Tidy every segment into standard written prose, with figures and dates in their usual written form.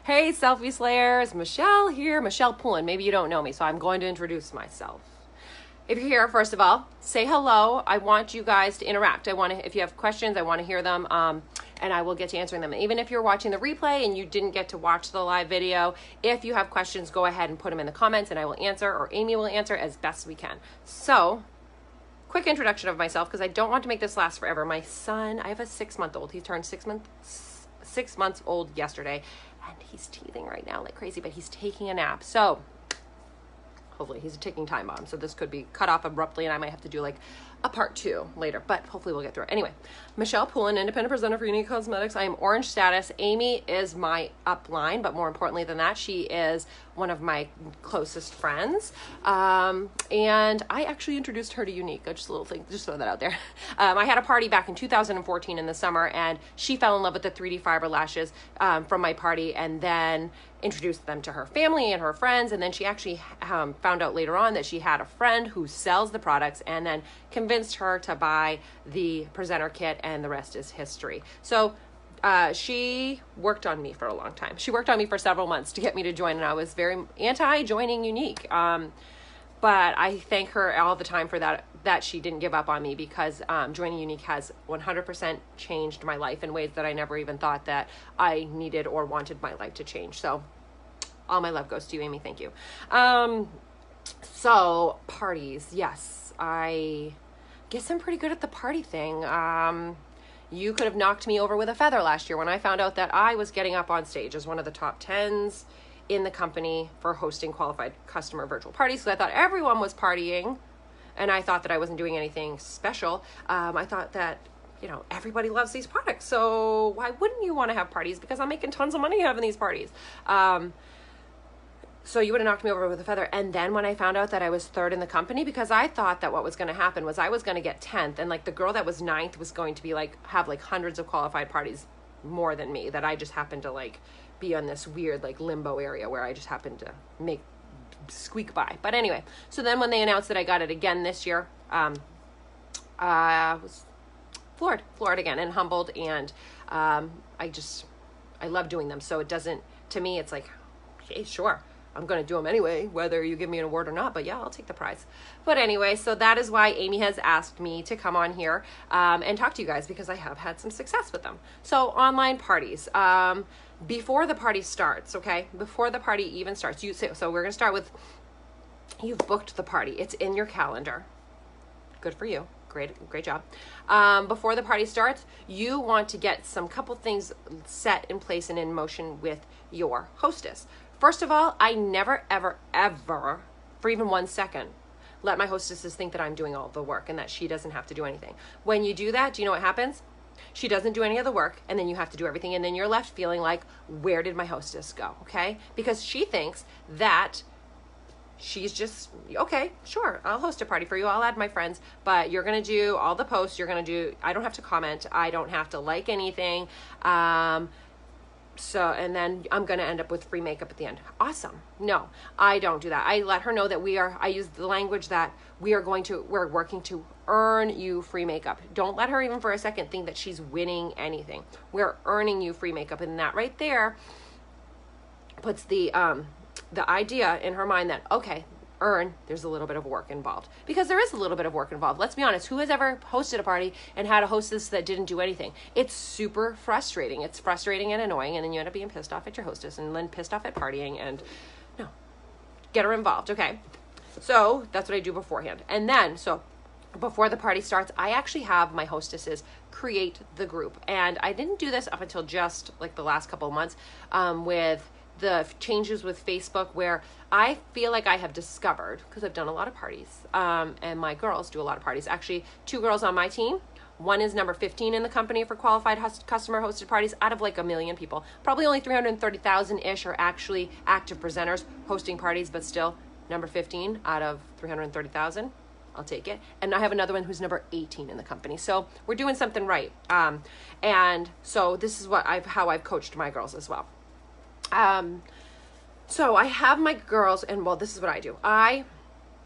Hey, Selfie Slayers, Michelle here, Michelle Poulin. Maybe you don't know me, so I'm going to introduce myself. If you're here, first of all, say hello. I want you guys to interact. If you have questions, I want to hear them, and I will get to answering them. Even if you're watching the replay and you didn't get to watch the live video, if you have questions, go ahead and put them in the comments, and I will answer, or Amy will answer as best we can. So, quick introduction of myself, because I don't want to make this last forever. My son, I have a 6-month-old. He turned 6 months old yesterday, and he's teething right now like crazy, but he's taking a nap. So hopefully he's a ticking time bomb. So this could be cut off abruptly, and I might have to do like a part 2 later, but hopefully we'll get through it. Anyway, Michelle Poulin, independent presenter for Unique Cosmetics. I am orange status. Amy is my upline, but more importantly than that, she is one of my closest friends. And I actually introduced her to Unique. Just a little thing, just throw that out there. I had a party back in 2014 in the summer, and she fell in love with the 3D fiber lashes from my party, and then introduced them to her family and her friends. And then she actually found out later on that she had a friend who sells the products, and then convinced her to buy the presenter kit, and the rest is history. So she worked on me for a long time. She worked on me for several months to get me to join, and I was very anti-joining Unique. But I thank her all the time for that she didn't give up on me, because joining Unique has 100% changed my life in ways that I never even thought that I needed or wanted my life to change. So all my love goes to you, Amy. Thank you. So parties. Yes, I guess I'm pretty good at the party thing. You could have knocked me over with a feather last year when I found out that I was getting up on stage as one of the top 10s in the company for hosting qualified customer virtual parties. So I thought everyone was partying, and I thought that I wasn't doing anything special. I thought that, everybody loves these products, so why wouldn't you want to have parties? Because I'm making tons of money having these parties. So you would have knocked me over with a feather. And then when I found out that I was 3rd in the company, because I thought that what was going to happen was I was going to get 10th, and like the girl that was 9th was going to be have hundreds of qualified parties more than me, that I just happened to be on this weird limbo area where I just happened to squeak by. But anyway, so then when they announced that I got it again this year, I was floored again and humbled, and I love doing them. So to me, it's like, hey, sure, I'm going to do them anyway, whether you give me an award or not, but yeah, I'll take the prize. But anyway, so that is why Amy has asked me to come on here and talk to you guys, because I have had some success with them. So online parties, before the party starts, okay, before the party even starts, so we're going to start with, you've booked the party. It's in your calendar. Good for you. Great job. Before the party starts, you want to get some couple things set in place and in motion with your hostess. First of all, I never, ever, ever, for even 1 second, let my hostesses think that I'm doing all the work and that she doesn't have to do anything. When you do that, do you know what happens? She doesn't do any of the work, and then you have to do everything, and then you're left feeling like, where did my hostess go, okay? Because she thinks that she's just, okay, sure, I'll host a party for you, I'll add my friends, but you're going to do all the posts, I don't have to comment, I don't have to like anything, and then I'm going to end up with free makeup at the end. Awesome. No, I don't do that. I let her know that I use the language that we're working to earn you free makeup. Don't let her even for a second think that she's winning anything. We're earning you free makeup. And that right there puts the idea in her mind that, okay, there's a little bit of work involved, because there is a little bit of work involved. Let's be honest. Who has ever hosted a party and had a hostess that didn't do anything? It's super frustrating. It's frustrating and annoying. And then you end up being pissed off at your hostess, and then pissed off at partying, and no, get her involved. Okay. So that's what I do beforehand. And then, so before the party starts, I actually have my hostesses create the group. And I didn't do this up until just the last couple of months, with the changes with Facebook, where I feel like I have discovered, because I've done a lot of parties, and my girls do a lot of parties. Actually, 2 girls on my team. One is number 15 in the company for qualified customer hosted parties out of 1 million people. Probably only 330,000-ish are actually active presenters hosting parties, but still number 15 out of 330,000. I'll take it. And I have another one who's number 18 in the company. So we're doing something right. And so this is how I've coached my girls as well. So I have my girls, and this is what I do. I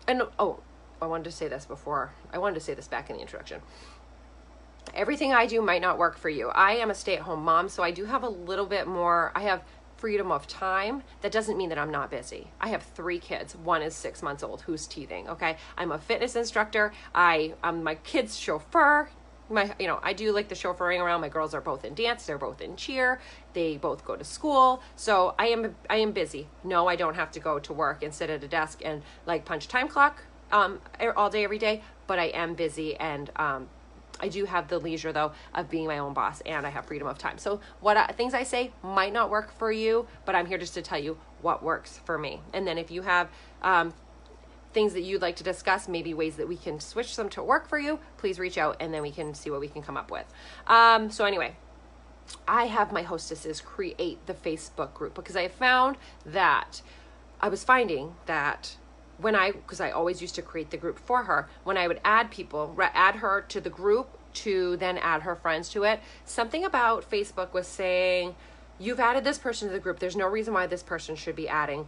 wanted to say this before. I wanted to say this back in the introduction. Everything I do might not work for you. I am a stay-at-home mom, so I do have a little bit more. I have freedom of time, that doesn't mean that I'm not busy. I have 3 kids. One is 6 months old who's teething, okay? I'm a fitness instructor. I'm my kid's chauffeur. I do like the chauffeuring around. My girls are both in dance. They're both in cheer. They both go to school. So I am busy. No, I don't have to go to work and sit at a desk and like punch a time clock all day, every day, but I am busy, and I do have the leisure though of being my own boss, and I have freedom of time. So things I say might not work for you, but I'm here just to tell you what works for me. And then if you have things that you'd like to discuss, maybe ways that we can switch them to work for you, please reach out and then we can see what we can come up with. So anyway, I have my hostesses create the Facebook group because I found that I was finding that because I always used to create the group for her, when I would add her to the group to then add her friends to it, something about Facebook was saying, you've added this person to the group. There's no reason why this person should be adding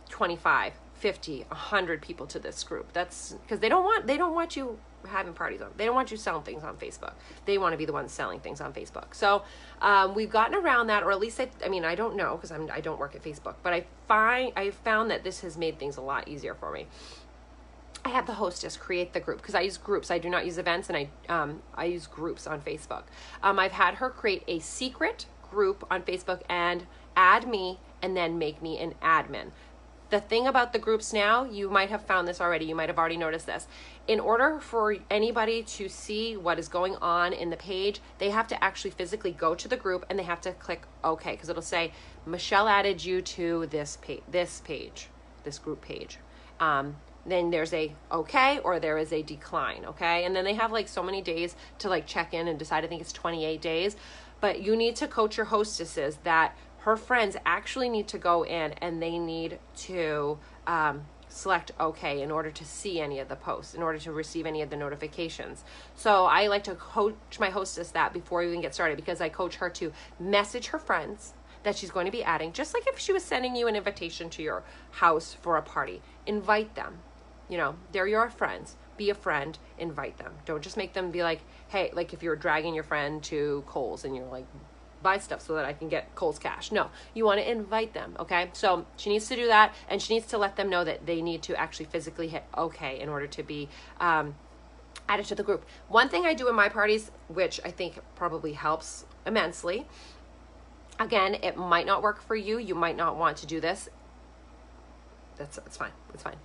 25, 50, 100 people to this group. That's because they don't want you having parties on. They don't want you selling things on Facebook. They want to be the ones selling things on Facebook. So we've gotten around that, or at least I don't know because I don't work at Facebook, but I found that this has made things a lot easier for me. I have the hostess create the group because I use groups. I do not use events, and I use groups on Facebook. I've had her create a secret group on Facebook and add me, and then make me an admin. The thing about the groups now, you might have found this already, you might have already noticed this. In order for anybody to see what is going on in the page, they have to actually physically go to the group and they have to click OK, because it'll say, Michelle added you to this group page. Then there's a OK or there is a decline, okay? And then they have like so many days to like check in and decide. I think it's 28 days. But you need to coach your hostesses that her friends actually need to go in and they need to select OK in order to see any of the posts, in order to receive any of the notifications. So I like to coach my hostess that before we even get started, because I coach her to message her friends that she's going to be adding, just like if she was sending you an invitation to your house for a party. Invite them. They're your friends. Be a friend, invite them. Don't just make them be like, hey, like if you're dragging your friend to Kohl's and you're like, buy stuff so that I can get Kohl's cash. No, you want to invite them, okay? So she needs to do that, and she needs to let them know that they need to actually physically hit OK in order to be added to the group. One thing I do in my parties, which I think probably helps immensely, again, it might not work for you. You might not want to do this. It's fine. It's fine.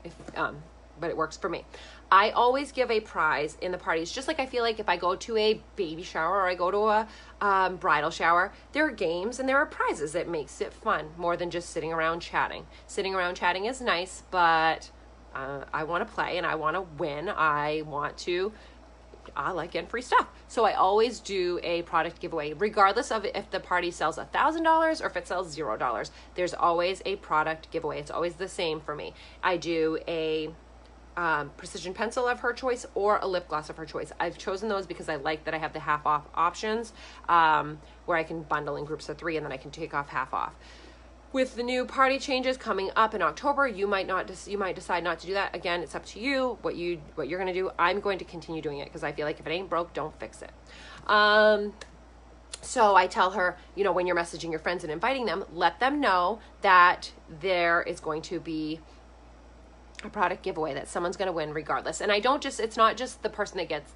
But it works for me. I always give a prize in the parties, just like I feel like if I go to a baby shower or I go to a bridal shower, there are games and there are prizes that makes it fun more than just sitting around chatting. Sitting around chatting is nice, but I want to play and I want to win. I like getting free stuff. So I always do a product giveaway, regardless of if the party sells $1,000 or if it sells $0. There's always a product giveaway. It's always the same for me. I do a precision pencil of her choice or a lip gloss of her choice. I've chosen those because I like that I have the half off options where I can bundle in groups of 3 and then I can take off half off. With the new party changes coming up in October, you might decide not to do that. Again, it's up to you what you're going to do. I'm going to continue doing it because I feel like if it ain't broke, don't fix it. So I tell her, when you're messaging your friends and inviting them, let them know that there is going to be a product giveaway that someone's going to win regardless. And it's not just the person that gets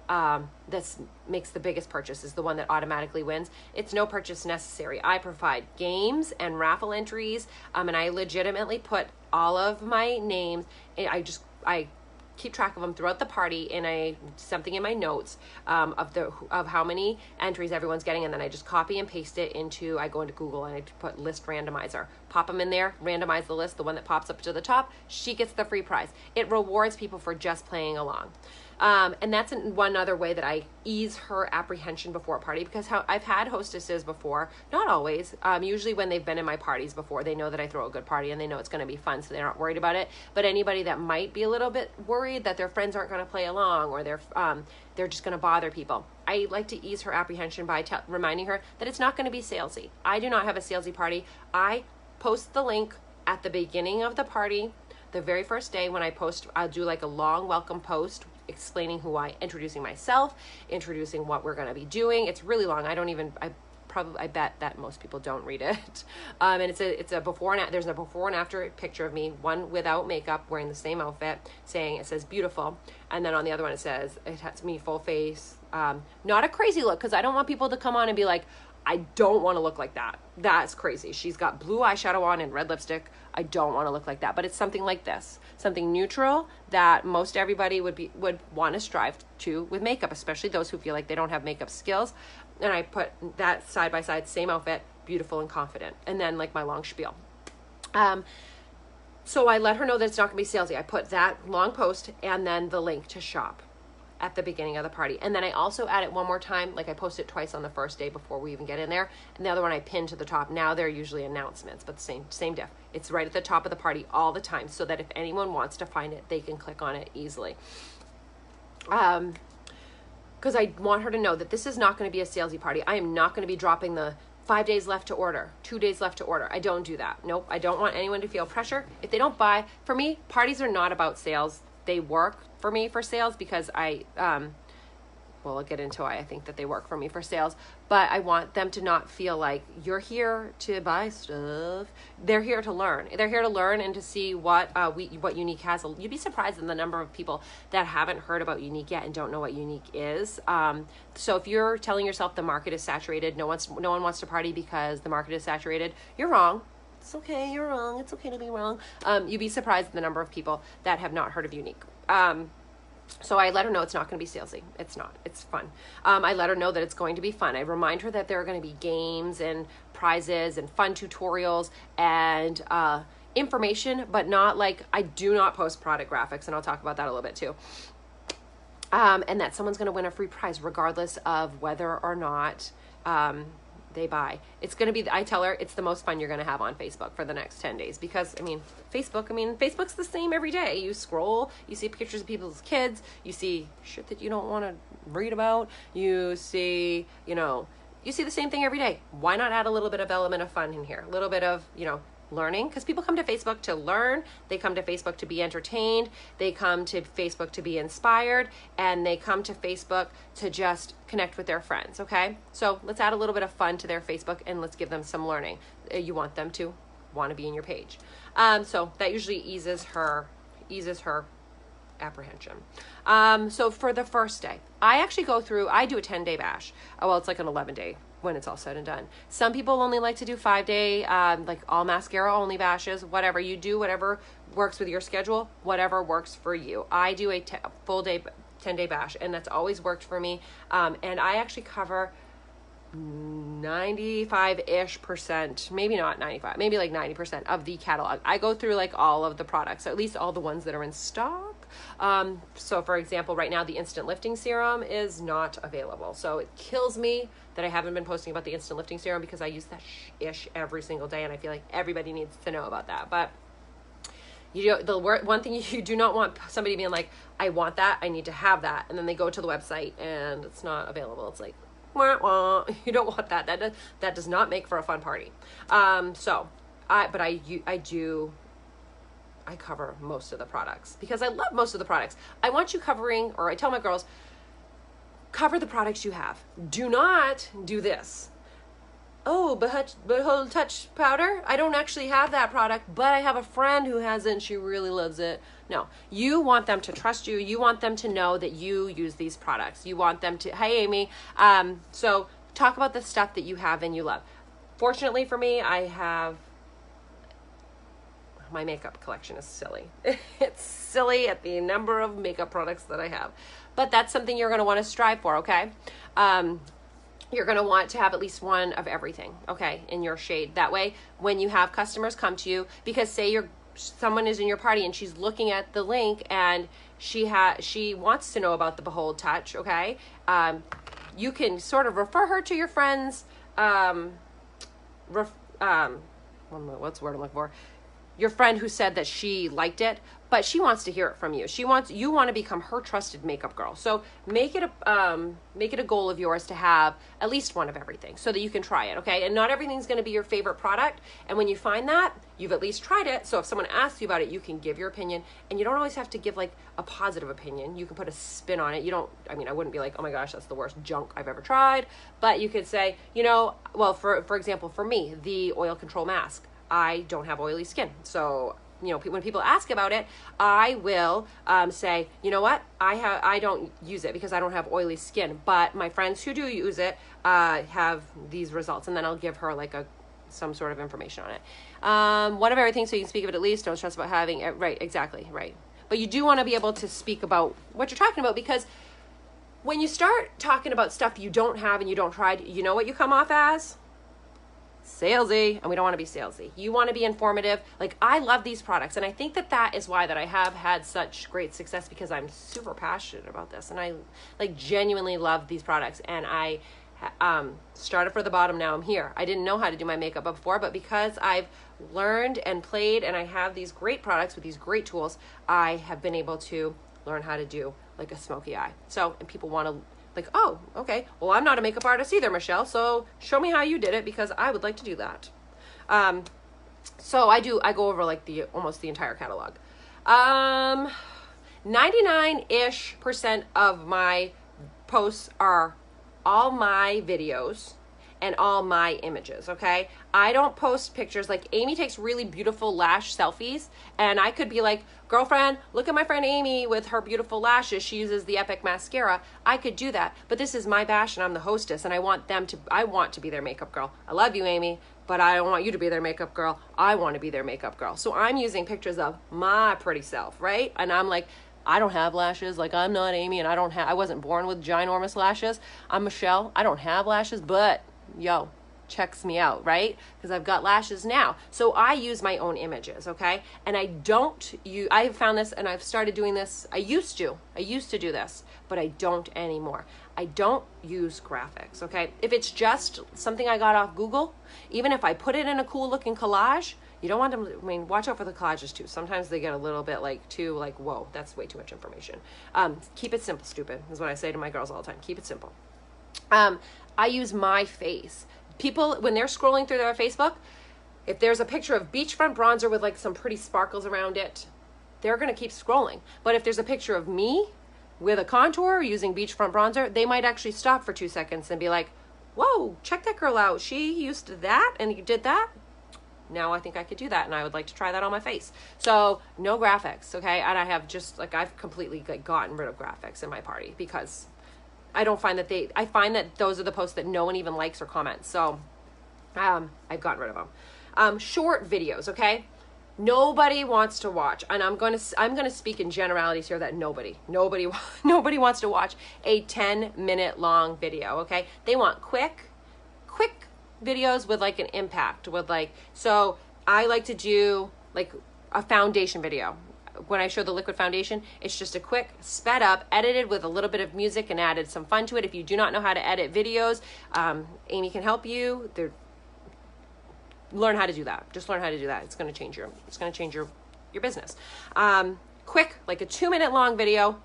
that makes the biggest purchase is the one that automatically wins. It's no purchase necessary. I provide games and raffle entries, and I legitimately put all of my names. I keep track of them throughout the party in something in my notes of how many entries everyone's getting, and then I just copy and paste it I go into Google and I put list randomizer, pop them in there, randomize the list, the one that pops up to the top, she gets the free prize. It rewards people for just playing along. And that's one other way that I ease her apprehension before a party, because I've had hostesses before, not always, usually when they've been in my parties before, they know that I throw a good party and they know it's going to be fun, so they're not worried about it. But anybody that might be a little bit worried that their friends aren't going to play along or they're just going to bother people, I like to ease her apprehension by reminding her that it's not going to be salesy. I do not have a salesy party. I post the link at the beginning of the party. The very first day when I post, I'll do like a long welcome post explaining introducing myself, introducing what we're going to be doing. It's really long. I I bet that most people don't read it. And it's a before and there's a before and after picture of me, one without makeup, wearing the same outfit, it says beautiful, and then on the other one it has me full face, not a crazy look, because I don't want people to come on and be like, I don't want to look like that. That's crazy. She's got blue eyeshadow on and red lipstick. I don't want to look like that. But it's something like this, something neutral that most everybody would want to strive to with makeup, especially those who feel like they don't have makeup skills. And I put that side by side, same outfit, beautiful and confident. And then like my long spiel. So I let her know that it's not going to be salesy. I put that long post and then the link to shop at the beginning of the party. And then I also add it one more time, like I post it twice on the first day before we even get in there. And the other one I pin to the top. Now they're usually announcements, but the same diff. It's right at the top of the party all the time, so that if anyone wants to find it, they can click on it easily. Because I want her to know that this is not going to be a salesy party. I am not going to be dropping the 5 days left to order, 2 days left to order. I don't do that. Nope. I don't want anyone to feel pressure. If they don't buy, for me, parties are not about sales. They work for me for sales because I'll get into why I think that they work for me for sales, but I want them to not feel like you're here to buy stuff. They're here to learn. They're here to learn and to see what Younique has. You'd be surprised in the number of people that haven't heard about Younique yet and don't know what Younique is. So if you're telling yourself the market is saturated, no one wants to party because the market is saturated, you're wrong. It's okay, you're wrong. It's okay to be wrong. You'd be surprised at the number of people that have not heard of Younique. So I let her know it's not going to be salesy. It's not. It's fun. I let her know that it's going to be fun. I remind her that there are going to be games and prizes and fun tutorials and information, but not like, I do not post product graphics, and I'll talk about that a little bit too. And that someone's going to win a free prize regardless of whether or not they buy. It's going to be, I tell her, it's the most fun you're going to have on Facebook for the next 10 days. Because, Facebook's the same every day. You scroll, you see pictures of people's kids, you see shit that you don't want to read about, you see the same thing every day. Why not add a little bit of element of fun in here? A little bit of, learning, because people come to Facebook to learn, they come to Facebook to be entertained, they come to Facebook to be inspired, and they come to Facebook to just connect with their friends. Okay, so let's add a little bit of fun to their Facebook and let's give them some learning. You want them to want to be in your page, so that usually eases her apprehension. So for the first day, I do a 10-day bash. Well, it's like an 11-day when it's all said and done. Some people only like to do 5-day, like all mascara only bashes, whatever. You do whatever works with your schedule, whatever works for you. I do a full day, 10-day bash, and that's always worked for me. And I actually cover 95-ish%, maybe not 95, maybe like 90% of the catalog. I go through like all of the products, or at least all the ones that are in stock. So for example, right now the Instant Lifting Serum is not available. So it kills me that I haven't been posting about the Instant Lifting Serum because I use that ish every single day, and I feel like everybody needs to know about that. But one thing you do not want somebody being like, I want that, I need to have that, and then they go to the website and it's not available. It's like, wah, wah. You don't want that. That does not make for a fun party. I cover most of the products because I love most of the products. I want you covering, or I tell my girls, cover the products you have. Do not do this. Oh, Behold Touch powder? I don't actually have that product, but I have a friend who has it and she really loves it. No, you want them to trust you. You want them to know that you use these products. You want them to, hey, Amy. So talk about the stuff that you have and you love. Fortunately for me, my makeup collection is silly. It's silly at the number of makeup products that I have. But that's something you're going to want to strive for, okay? You're going to want to have at least one of everything, okay, in your shade. That way, when you have customers come to you, because say someone is in your party and she's looking at the link and she wants to know about the Behold Touch, okay? You can sort of refer her to your friends. What's the word I'm looking for? your friend who said that she liked it, but she wants to hear it from you. You want to become her trusted makeup girl. So make it a goal of yours to have at least one of everything so that you can try it, okay? And not everything's going to be your favorite product. And when you find that, you've at least tried it. So if someone asks you about it, you can give your opinion, and you don't always have to give like a positive opinion. You can put a spin on it. I wouldn't be like, oh my gosh, that's the worst junk I've ever tried. But you could say, well, for example, for me, the oil control mask, I don't have oily skin. So when people ask about it, I will say, you know what, I don't use it because I don't have oily skin, but my friends who do use it have these results, and then I'll give her like some sort of information on it. One of everything, so you can speak of it at least. Don't stress about having it. Right, exactly, right. But you do want to be able to speak about what you're talking about, because when you start talking about stuff you don't have and you don't try, you know what you come off as? Salesy. And we don't want to be salesy. You want to be informative. Like, I love these products, and I think that is why that I have had such great success, because I'm super passionate about this, and I like genuinely love these products. And I started for the bottom, now I'm here. I didn't know how to do my makeup before, but because I've learned and played, and I have these great products with these great tools, I have been able to learn how to do like a smoky eye. So, and people want to like, oh, okay, well, I'm not a makeup artist either, Michelle, so show me how you did it, because I would like to do that. So I go over like almost the entire catalog. 99-ish% of my posts are all my videos and all my images, okay? I don't post pictures. Like, Amy takes really beautiful lash selfies, and I could be like, girlfriend, look at my friend Amy with her beautiful lashes. She uses the Epic mascara. I could do that, but this is my bash, and I'm the hostess, and I want to be their makeup girl. I love you, Amy, but I don't want you to be their makeup girl. I want to be their makeup girl. So I'm using pictures of my pretty self, right? And I'm like, I don't have lashes. Like, I'm not Amy, and I wasn't born with ginormous lashes. I'm Michelle. I don't have lashes, but yo, checks me out, right? Because I've got lashes now. So I use my own images, okay? And I have found this, and I've started doing this. I used to do this, but I don't anymore. I don't use graphics, okay? If it's just something I got off Google, even if I put it in a cool looking collage, you don't want them, watch out for the collages too. Sometimes they get a little bit too whoa, that's way too much information. Keep it simple, stupid, is what I say to my girls all the time. Keep it simple. I use my face. People, when they're scrolling through their Facebook, if there's a picture of beachfront bronzer with like some pretty sparkles around it, they're going to keep scrolling. But if there's a picture of me with a contour using beachfront bronzer, they might actually stop for 2 seconds and be like, whoa, check that girl out. She used that and did that. Now I think I could do that, and I would like to try that on my face. So no graphics, okay? And I have I've completely gotten rid of graphics in my party, because I find that those are the posts that no one even likes or comments. So I've gotten rid of them. Short videos, okay? Nobody wants to watch, and I'm going to speak in generalities here, that nobody wants to watch a 10-minute long video, okay? They want quick videos with like an impact, so I like to do like a foundation video. When I show the liquid foundation, it's just a quick, sped up, edited with a little bit of music and added some fun to it. If you do not know how to edit videos, Amy can help you. Learn how to do that. Just learn how to do that. It's going to change your business. Quick, like a 2-minute long video.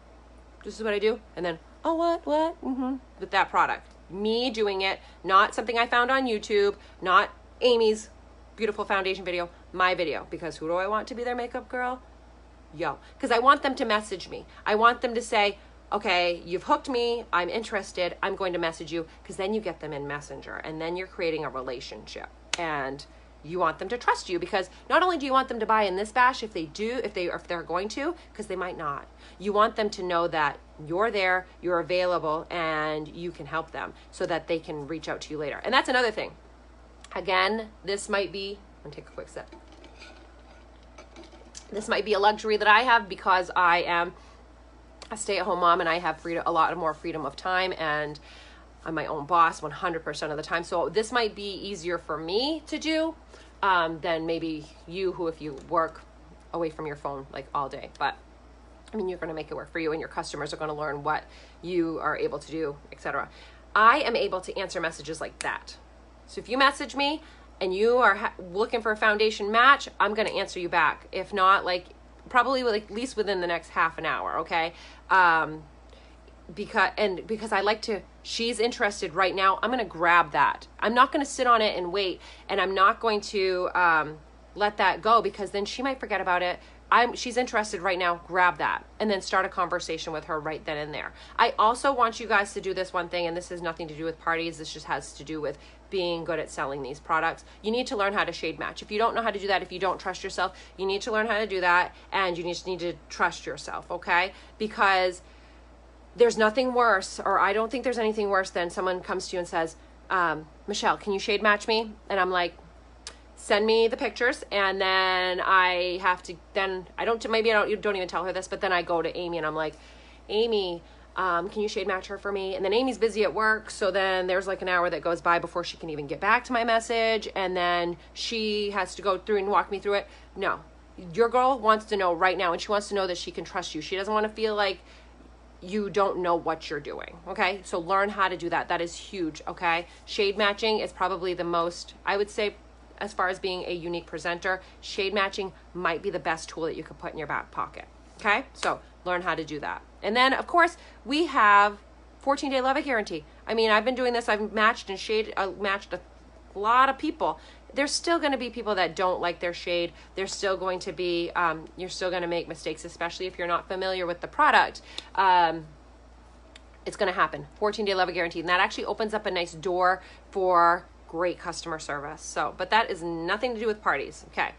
This is what I do. And then, oh, what? Mm-hmm. With that product. Me doing it, not something I found on YouTube, not Amy's beautiful foundation video, my video. Because who do I want to be their makeup girl? Yo. Because I want them to message me. I want them to say, okay, you've hooked me, I'm interested, I'm going to message you, because then you get them in Messenger, and then you're creating a relationship. And you want them to trust you, because not only do you want them to buy in this bash, if they're going to, because they might not. You want them to know that you're there, you're available, and you can help them, so that they can reach out to you later. And that's another thing. Again, this might be, I'm gonna take a quick sip. This might be a luxury that I have, because I am a stay-at-home mom, and I have a lot more freedom of time, and I'm my own boss 100% of the time. So this might be easier for me to do than maybe you, who if you work away from your phone like all day. But I mean, you're going to make it work for you, and your customers are going to learn what you are able to do, etc. I am able to answer messages like that. So if you message me and you are looking for a foundation match, I'm going to answer you back. If not, like probably at least within the next half an hour, okay? Because I like to, she's interested right now, I'm going to grab that. I'm not going to sit on it and wait, and I'm not going to let that go, because then she might forget about it. She's interested right now, grab that, and then start a conversation with her right then and there. I also want you guys to do this one thing, and this has nothing to do with parties. This just has to do with being good at selling these products. You need to learn how to shade match. If you don't know how to do that, if you don't trust yourself, you need to learn how to do that, and you just need to trust yourself, okay? Because there's nothing worse, or I don't think there's anything worse than someone comes to you and says, Michelle, can you shade match me? And I'm like, send me the pictures, and then I have to, then I don't even tell her this, but then I go to Amy and I'm like, Amy, can you shade match her for me? And then Amy's busy at work, so then there's like an hour that goes by before she can even get back to my message, and then she has to go through and walk me through it. No, your girl wants to know right now, and she wants to know that she can trust you. She doesn't want to feel like you don't know what you're doing, okay? So learn how to do that. That is huge, okay? Shade matching is probably the most, I would say, as far as being a unique presenter, shade matching might be the best tool that you could put in your back pocket, okay? So learn how to do that. And then, of course, we have 14-day love-it guarantee. I mean, I've been doing this. I've matched a lot of people. There's still going to be people that don't like their shade. There's still going to be, you're still going to make mistakes, especially if you're not familiar with the product. It's going to happen. 14-day love-it guarantee. And that actually opens up a nice door for great customer service. So, but that is nothing to do with parties. Okay.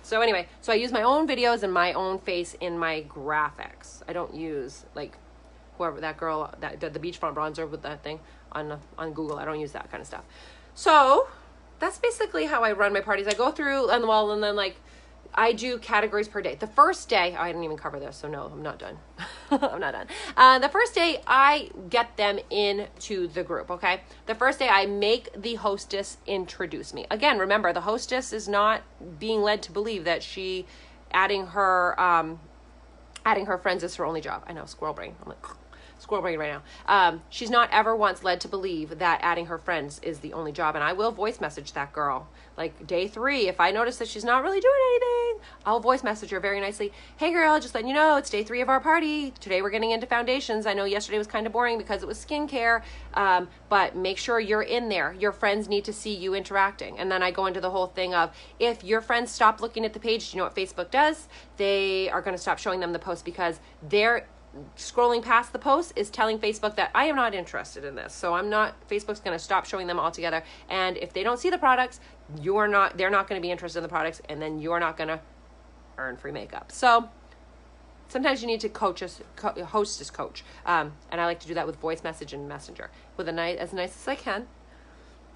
So anyway, so I use my own videos and my own face in my graphics. I don't use like whoever that girl that did the beachfront bronzer with that thing on Google. I don't use that kind of stuff. So that's basically how I run my parties. I go through and then like I do categories per day. The first day, I didn't even cover this, so no, I'm not done. I'm not done. The first day, I get them into the group, okay? The first day, I make the hostess introduce me. Again, remember, the hostess is not being led to believe that adding her friends is her only job. I know, squirrel brain. I'm like, squirrel brain right now. She's not ever once led to believe that adding her friends is the only job, and I will voice message that girl. Like day 3, if I notice that she's not really doing anything, I'll voice message her very nicely. Hey girl, just letting you know, it's day 3 of our party. Today we're getting into foundations. I know yesterday was kind of boring because it was skincare, but make sure you're in there. Your friends need to see you interacting. And then I go into the whole thing of, if your friends stop looking at the page, do you know what Facebook does? They are going to stop showing them the post, because they're scrolling past the post is telling Facebook that I am not interested in this. So Facebook's going to stop showing them altogether. And if they don't see the products, they're not going to be interested in the products, and then you're not going to earn free makeup. So sometimes you need to hostess coach. And I like to do that with voice message and messenger with as nice as I can,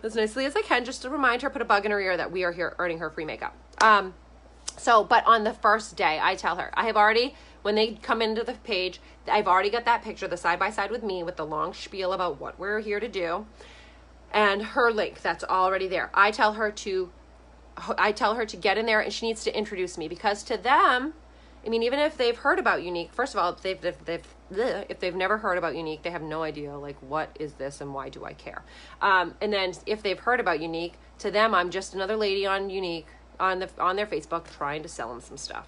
as nicely as I can, just to remind her, put a bug in her ear that we are here earning her free makeup. But on the first day, I tell her, when they come into the page, I've already got that picture, the side-by-side with me with the long spiel about what we're here to do, and her link that's already there. I tell her to get in there, and she needs to introduce me, because to them, I mean, even if they've heard about Younique, first of all, if they've never heard about Younique, they have no idea, like, what is this and why do I care? And then if they've heard about Younique, to them, I'm just another lady on Younique, on their Facebook, trying to sell them some stuff.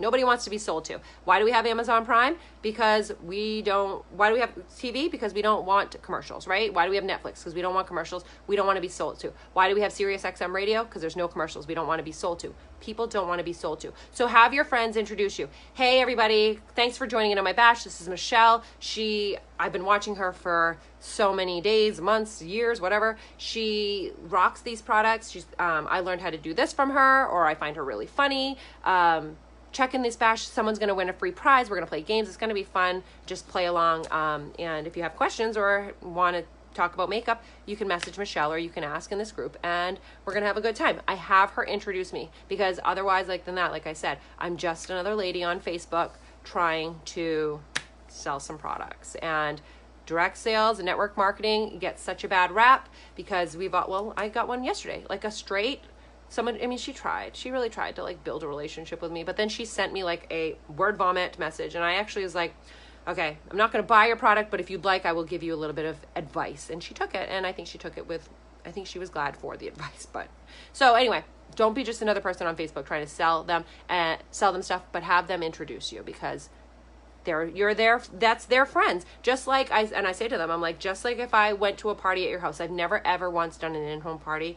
Nobody wants to be sold to. Why do we have Amazon Prime? Because why do we have TV? Because we don't want commercials, right? Why do we have Netflix? Because we don't want commercials. We don't want to be sold to. Why do we have Sirius XM radio? Because there's no commercials. We don't want to be sold to. People don't want to be sold to. So have your friends introduce you. Hey, everybody. Thanks for joining in on my bash. This is Michelle. I've been watching her for so many days, months, years, whatever. She rocks these products. I learned how to do this from her, or I find her really funny. Check in this bash. Someone's going to win a free prize. We're going to play games. It's going to be fun. Just play along. And if you have questions or want to talk about makeup, you can message Michelle, or you can ask in this group, and we're going to have a good time. I have her introduce me, because otherwise, like I said, I'm just another lady on Facebook trying to sell some products. And direct sales and network marketing gets such a bad rap, because I got one yesterday, like a straight she really tried to like build a relationship with me, but then she sent me like a word vomit message, and I actually was like, okay, I'm not going to buy your product, but if you'd like, I will give you a little bit of advice. And she took it, and I think she took it with I think she was glad for the advice. But so anyway, don't be just another person on Facebook trying to sell them stuff, but have them introduce you, because you're there. That's their friends. Just like I say to them, I'm like, just like if I went to a party at your house, I've never ever once done an in-home party.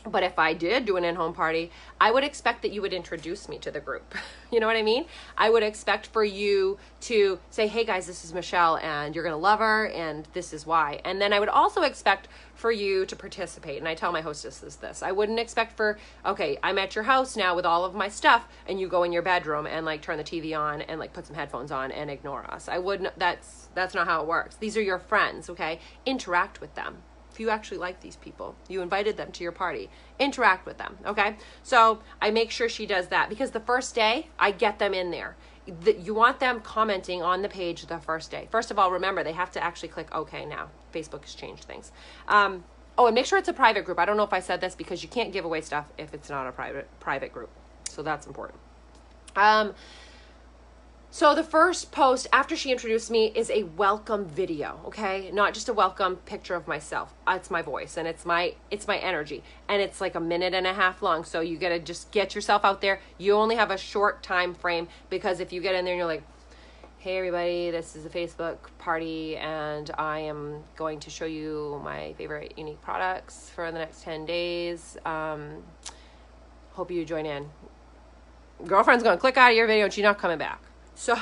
But if I did do an in-home party, I would expect that you would introduce me to the group. You know what I mean? I would expect for you to say, hey guys, this is Michelle and you're going to love her and this is why. And then I would also expect for you to participate. And I tell my hostesses this. I wouldn't expect for, okay, I'm at your house now with all of my stuff and you go in your bedroom and like turn the TV on and like put some headphones on and ignore us. I wouldn't, that's not how it works. These are your friends, okay? Interact with them. If you actually like these people, you invited them to your party, interact with them, okay? So I make sure she does that, because the first day I get them in there. You want them commenting on the page the first day. First of all, remember, they have to actually click OK now. Facebook has changed things. Oh, and make sure it's a private group. I don't know if I said this, because you can't give away stuff if it's not a private group. So that's important. So the first post after she introduced me is a welcome video, okay? Not just a welcome picture of myself. It's my voice and it's my energy, and it's like 1.5 minutes long. So you gotta just get yourself out there. You only have a short time frame, because if you get in there and you're like, hey everybody, this is a Facebook party and I am going to show you my favorite unique products for the next 10 days. Hope you join in. Girlfriend's gonna click out of your video and she's not coming back. So,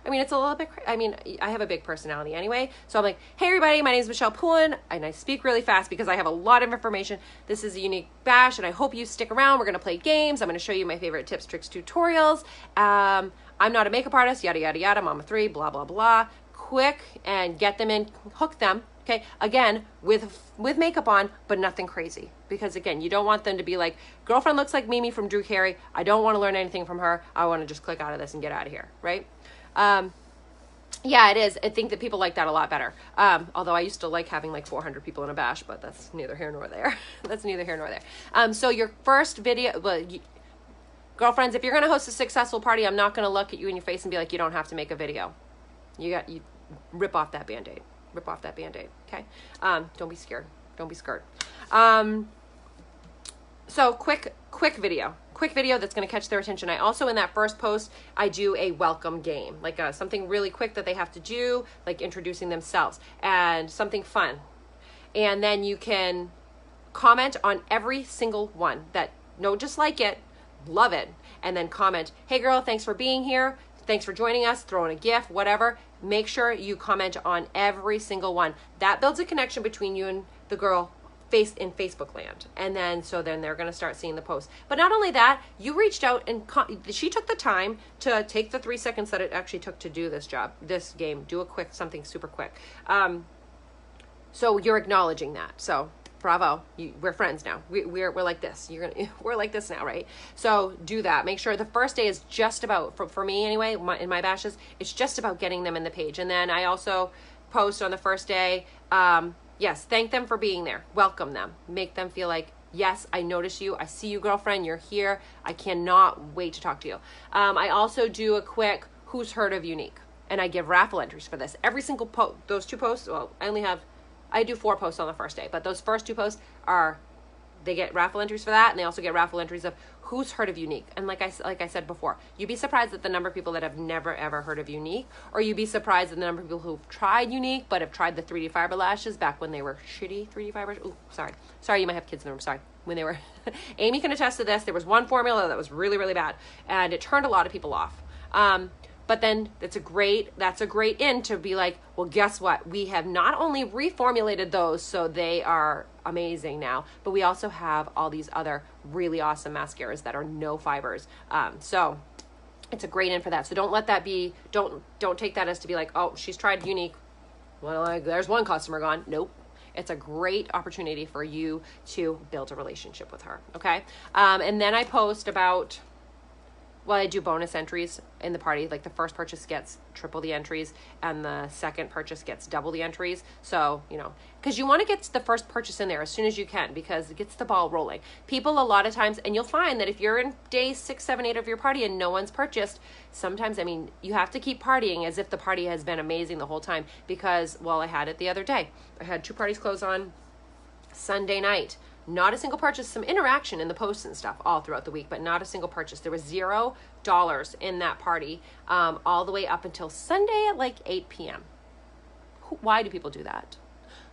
I mean, it's a little bit, I have a big personality anyway. So I'm like, hey everybody, my name is Michelle Poulin, and I speak really fast because I have a lot of information. This is a unique bash, and I hope you stick around. We're going to play games. I'm going to show you my favorite tips, tricks, tutorials. I'm not a makeup artist, yada, yada, yada, mama 3, blah, blah, blah. Quick, and get them in, hook them. Okay, again, with makeup on, but nothing crazy. Because again, you don't want them to be like, girlfriend looks like Mimi from Drew Carey. I don't want to learn anything from her. I want to just click out of this and get out of here, right? Yeah, it is. I think that people like that a lot better. Although I used to like having like 400 people in a bash, but that's neither here nor there. That's neither here nor there. So your first video, girlfriends, if you're going to host a successful party, I'm not going to look at you in your face and be like, you don't have to make a video. You rip off that Band-Aid. Rip off that Band-Aid, okay? Don't be scared. Don't be scared. So quick video. Quick video that's going to catch their attention. I also, in that first post, I do a welcome game. Like something really quick that they have to do, like introducing themselves, and something fun. And then you can comment on every single one. Just like it, love it. And then comment, hey girl, thanks for being here. Thanks for joining us, throw in a GIF, whatever. Make sure you comment on every single one. That builds a connection between you and the girl in Facebook land. And then they're going to start seeing the post. But not only that, you reached out and she took the time to take the 3 seconds that it actually took to do this game, do something super quick. So you're acknowledging that. So bravo, we're friends now. We're like this. We're like this now, right? So do that. Make sure the first day is just about, for me anyway, in my bashes, it's just about getting them in the page. And then I also post on the first day, yes, thank them for being there. Welcome them. Make them feel like, yes, I notice you. I see you, girlfriend. You're here. I cannot wait to talk to you. I also do a quick, who's heard of Younique? And I give raffle entries for this. Every single post, those 2 posts, well, I do 4 posts on the first day, but those first 2 posts they get raffle entries for that, and they also get raffle entries of who's heard of Younique. And like I said before, you'd be surprised at the number of people that have never ever heard of Younique, or you'd be surprised at the number of people who've tried Younique but have tried the 3D fiber lashes back when they were shitty 3D fibers. Ooh, sorry, you might have kids in the room. Sorry, when they were. Amy can attest to this. There was one formula that was really, really bad, and it turned a lot of people off. But then that's a great in to be like, well, guess what? We have not only reformulated those so they are amazing now, but we also have all these other really awesome mascaras that are no fibers. So it's a great in for that. So don't let that be, don't take that as to be like, oh, she's tried Younique. Well, there's one customer gone. Nope. It's a great opportunity for you to build a relationship with her. Okay. And then I post about, I do bonus entries in the party. Like the first purchase gets triple the entries and the second purchase gets double the entries. So, because you want to get the first purchase in there as soon as you can, because it gets the ball rolling. People a lot of times, and you'll find that if you're in day 6, 7, 8 of your party and no one's purchased, sometimes, you have to keep partying as if the party has been amazing the whole time, because, I had it the other day. I had 2 parties close on Sunday night, not a single purchase, some interaction in the posts and stuff all throughout the week, but not a single purchase. There was $0 in that party all the way up until Sunday at like 8 p.m. Why do people do that?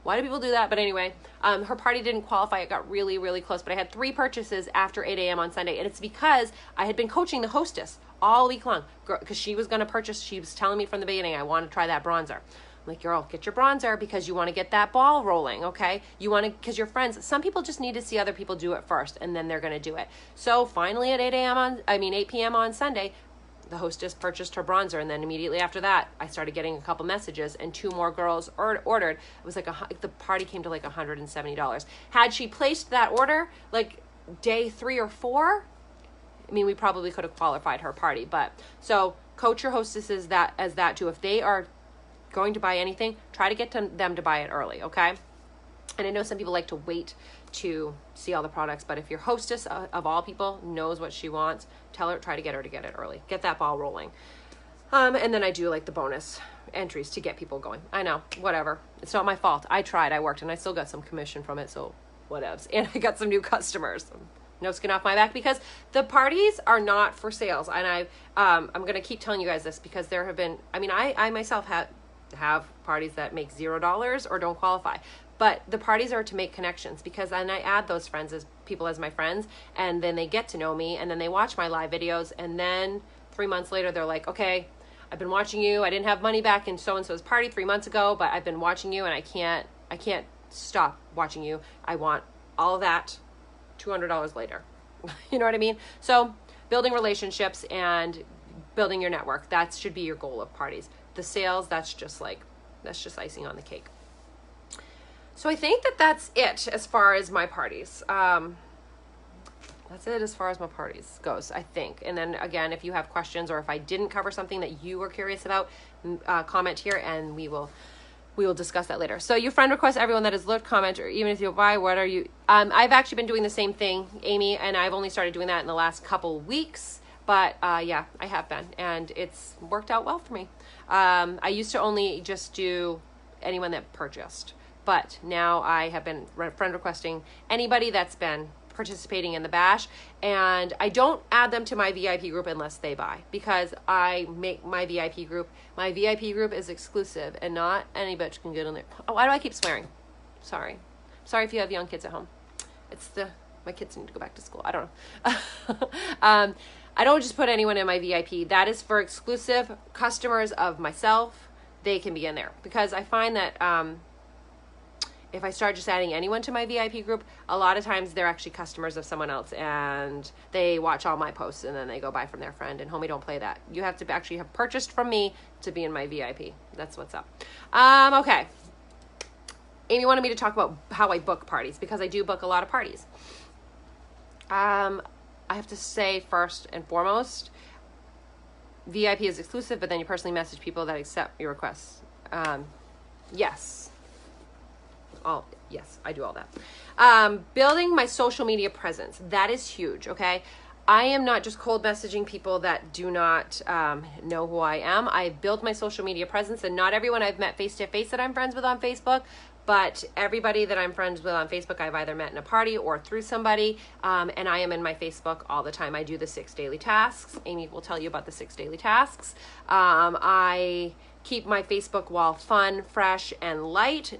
Why do people do that? But anyway, her party didn't qualify. It got really, really close. But I had 3 purchases after 8 a.m. on Sunday. And it's because I had been coaching the hostess all week long. Because she was going to purchase. She was telling me from the beginning, I want to try that bronzer. I'm like, girl, get your bronzer because you want to get that ball rolling, okay? You want to, because your friends, some people just need to see other people do it first. And then they're going to do it. So finally at 8 p.m. on Sunday, the hostess purchased her bronzer, and then immediately after that, I started getting a couple messages, and 2 more girls ordered. It was like the party came to like $170. Had she placed that order like day 3 or 4, I mean, we probably could have qualified her party. But so coach your hostesses as that too. If they are going to buy anything, try to get them to buy it early, okay? And I know some people like to wait to see all the products, but if your hostess of all people knows what she wants, try to get her to get it early. Get that ball rolling. And then I do like the bonus entries to get people going. I know, whatever. It's not my fault. I tried, I worked, and I still got some commission from it, so whatevs. And I got some new customers. No skin off my back, because the parties are not for sales. And I'm going to keep telling you guys this because there have been, I mean, I myself have parties that make $0 or don't qualify. But the parties are to make connections, because then I add those people as my friends, and then they get to know me, and then they watch my live videos, and then 3 months later they're like, okay, I've been watching you. I didn't have money back in so-and-so's party 3 months ago, but I've been watching you, and I can't stop watching you. I want all of that $200 later. You know what I mean? So building relationships and building your network, that should be your goal of parties. The sales, that's just icing on the cake. So I think that's it as far as my parties. That's it as far as my parties goes, I think. And then again, if you have questions or if I didn't cover something that you were curious about, comment here and we will discuss that later. So your friend request, everyone that has looked, comment, or even if you buy, what are you? I've actually been doing the same thing, Amy, and I've only started doing that in the last couple weeks. But yeah, I have been, and it's worked out well for me. I used to only just do anyone that purchased. But now I have been friend requesting anybody that's been participating in the bash, and I don't add them to my VIP group unless they buy, because I make my VIP group is exclusive, and not any bitch can get in there. Oh, why do I keep swearing? Sorry if you have young kids at home. My kids need to go back to school. I don't know. I don't just put anyone in my VIP. That is for exclusive customers of myself. They can be in there, because I find that if I start just adding anyone to my VIP group, a lot of times they're actually customers of someone else, and they watch all my posts and then they go buy from their friend, and homie, don't play that. You have to actually have purchased from me to be in my VIP. That's what's up. Okay. Amy wanted me to talk about how I book parties, because I do book a lot of parties. I have to say, first and foremost, VIP is exclusive, but then you personally message people that accept your requests. Yes. Yes, I do all that. Building my social media presence. That is huge, okay? I am not just cold messaging people that do not know who I am. I build my social media presence, and not everyone I've met face-to-face that I'm friends with on Facebook, but everybody that I'm friends with on Facebook, I've either met in a party or through somebody, and I am in my Facebook all the time. I do the 6 daily tasks. Amy will tell you about the 6 daily tasks. I keep my Facebook wall fun, fresh, and light.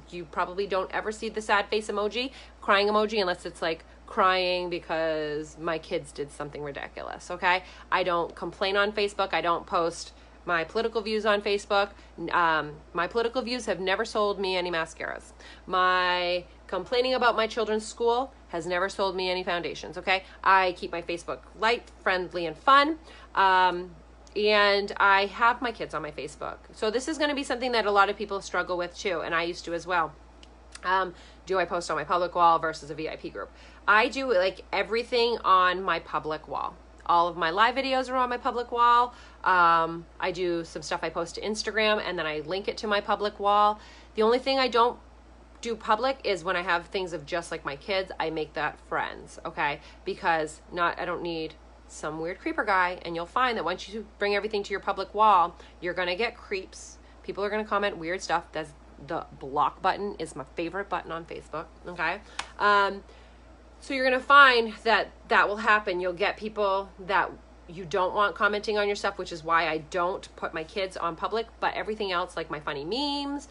You probably don't ever see the sad face emoji, crying emoji, unless it's like crying because my kids did something ridiculous, okay? I don't complain on Facebook. I don't post my political views on Facebook. My political views have never sold me any mascaras. My complaining about my children's school has never sold me any foundations, okay? I keep my Facebook light, friendly, and fun. And I have my kids on my Facebook. So this is going to be something that a lot of people struggle with too, and I used to as well. Do I post on my public wall versus a VIP group? I do like everything on my public wall. All of my live videos are on my public wall. I do some stuff I post to Instagram, and then I link it to my public wall. The only thing I don't do public is when I have things of just like my kids, I make that friends, okay? Because I don't need some weird creeper guy, and you'll find that once you bring everything to your public wall, you're going to get creeps. People are going to comment weird stuff. the block button is my favorite button on Facebook. Okay. So you're going to find that that will happen. You'll get people that you don't want commenting on your stuff, which is why I don't put my kids on public, but everything else, like my funny memes,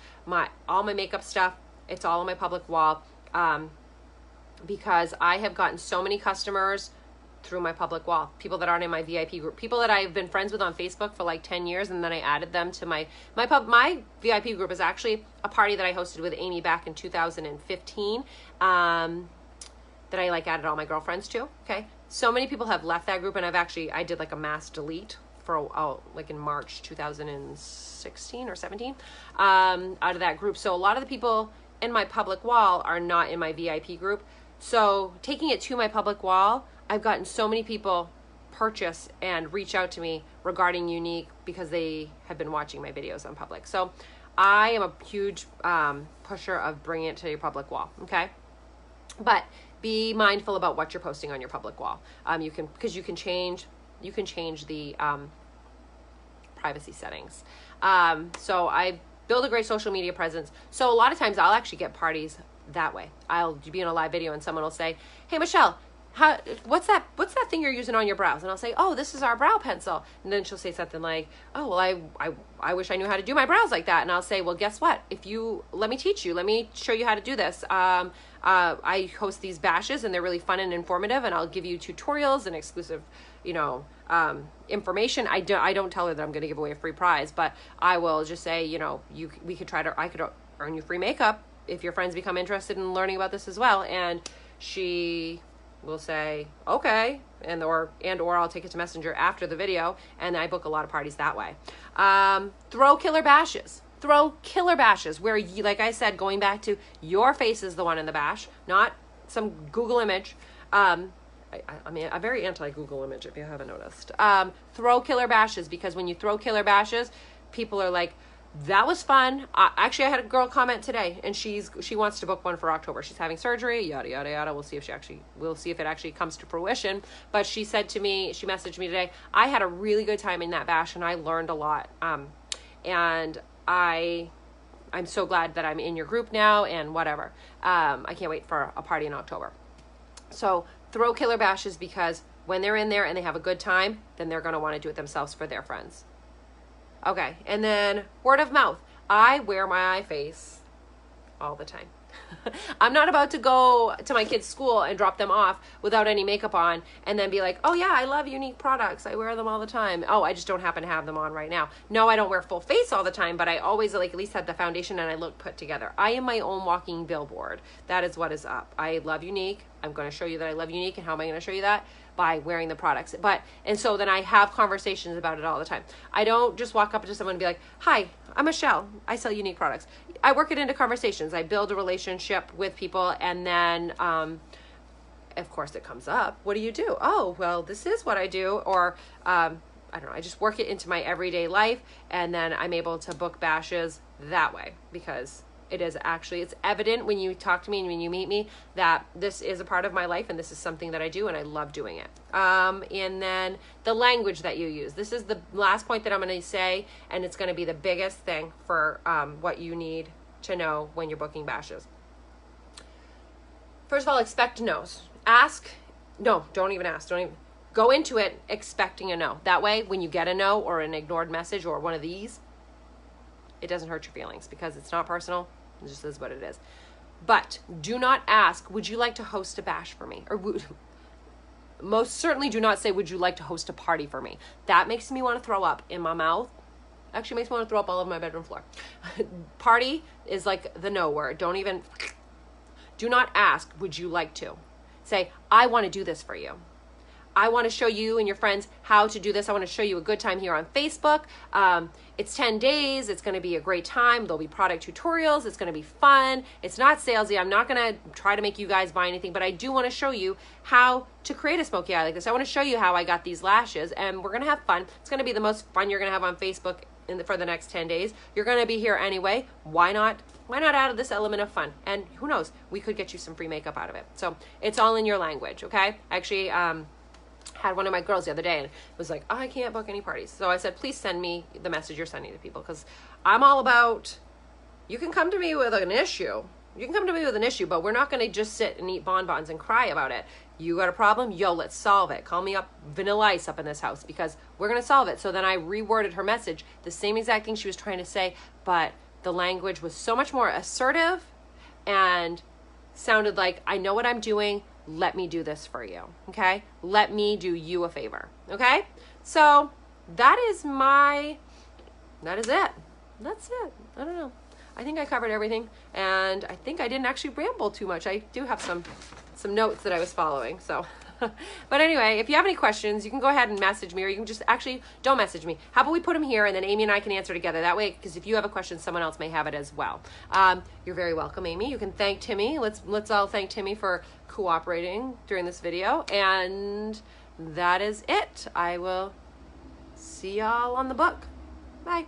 all my makeup stuff, it's all on my public wall. Because I have gotten so many customers through my public wall, people that aren't in my VIP group, people that I've been friends with on Facebook for like 10 years, and then I added them to my VIP group is actually a party that I hosted with Amy back in 2015, that I like added all my girlfriends to. Okay. So many people have left that group, and I did like a mass delete for like in March 2016 or 17, out of that group. So a lot of the people in my public wall are not in my VIP group. So taking it to my public wall, I've gotten so many people purchase and reach out to me regarding Younique because they have been watching my videos on public. So I am a huge pusher of bringing it to your public wall. Okay. But be mindful about what you're posting on your public wall. You can change the privacy settings. So I build a great social media presence. So a lot of times I'll actually get parties that way. I'll be in a live video and someone will say, "Hey, Michelle, what's that thing you're using on your brows?" And I'll say, "Oh, this is our brow pencil." And then she'll say something like, "Oh, well, I wish I knew how to do my brows like that." And I'll say, "Well, guess what? Let me teach you. Let me show you how to do this. I host these bashes and they're really fun and informative, and I'll give you tutorials and exclusive, information." I don't tell her that I'm going to give away a free prize, but I will just say, I could earn you free makeup if your friends become interested in learning about this as well. And she will say, okay, or I'll take it to Messenger after the video, and I book a lot of parties that way. Throw killer bashes. Where you, like I said, going back to your face is the one in the bash, not some Google image. I mean, I'm very anti-Google image, if you haven't noticed. Throw killer bashes, because when you throw killer bashes, people are like, "That was fun." Actually, I had a girl comment today, and she wants to book one for October. She's having surgery, yada yada yada. We'll see if it actually comes to fruition. But she messaged me today, "I had a really good time in that bash, and I learned a lot. And I'm so glad that I'm in your group now, and whatever. I can't wait for a party in October." So throw killer bashes, because when they're in there and they have a good time, then they're going to want to do it themselves for their friends. Okay, and then word of mouth. I wear my face all the time. I'm not about to go to my kids' school and drop them off without any makeup on and then be like, "Oh yeah, I love Younique products. I wear them all the time. Oh, I just don't happen to have them on right now." No, I don't wear full face all the time, but I always at least have the foundation and I look put together. I am my own walking billboard. That is what is up. I love Younique. I'm going to show you that I love Younique. And how am I going to show you that? By wearing the products. And so then I have conversations about it all the time. I don't just walk up to someone and be like, "Hi, I'm Michelle. I sell Younique products." I work it into conversations. I build a relationship with people, and then, of course, it comes up. "What do you do?" "Oh, well, this is what I do." Or, I don't know, I just work it into my everyday life, and then I'm able to book bashes that way, because it's evident when you talk to me and when you meet me that this is a part of my life and this is something that I do and I love doing it. And then the language that you use. This is the last point that I'm going to say, and it's going to be the biggest thing for what you need to know when you're booking bashes. First of all, expect no's. Don't even ask. Don't even go into it expecting a no. That way, when you get a no or an ignored message or one of these, it doesn't hurt your feelings, because it's not personal. It just is what it is. But do not ask, "Would you like to host a bash for me?" Or most certainly do not say, "Would you like to host a party for me?" That makes me want to throw up in my mouth. Actually makes me want to throw up all over my bedroom floor. Party is like the no word. Do not ask, "Would you like to?" Say, "I want to do this for you. I want to show you and your friends how to do this. I want to show you a good time here on Facebook. It's 10 days. It's going to be a great time. There'll be product tutorials. It's going to be fun. It's not salesy. I'm not going to try to make you guys buy anything, but I do want to show you how to create a smoky eye like this. I want to show you how I got these lashes, and we're going to have fun. It's going to be the most fun you're going to have on Facebook for the next 10 days. You're going to be here anyway. Why not add this element of fun? And who knows, we could get you some free makeup out of it." So it's all in your language. Okay. Actually, had one of my girls the other day and was like, "Oh, I can't book any parties." So I said, "Please send me the message you're sending to people," because I'm all about You can come to me with an issue. You can come to me with an issue, but we're not going to just sit and eat bonbons and cry about it. You got a problem? Yo, let's solve it. Call me up, Vanilla Ice up in this house, because we're going to solve it. So then I reworded her message, the same exact thing she was trying to say, but the language was so much more assertive and sounded like, I know what I'm doing. Let me do this for you. Okay? Let me do you a favor. Okay? So that is it. That's it. I don't know. I think I covered everything, and I think I didn't actually ramble too much. I do have some notes that I was following. So, but anyway, if you have any questions, you can go ahead and message me, or you can just actually don't message me. How about we put them here, and then Amy and I can answer together that way? Because if you have a question, someone else may have it as well. You're very welcome, Amy. You can thank Timmy. Let's all thank Timmy for cooperating during this video, and that is it. I will see y'all on the book. Bye.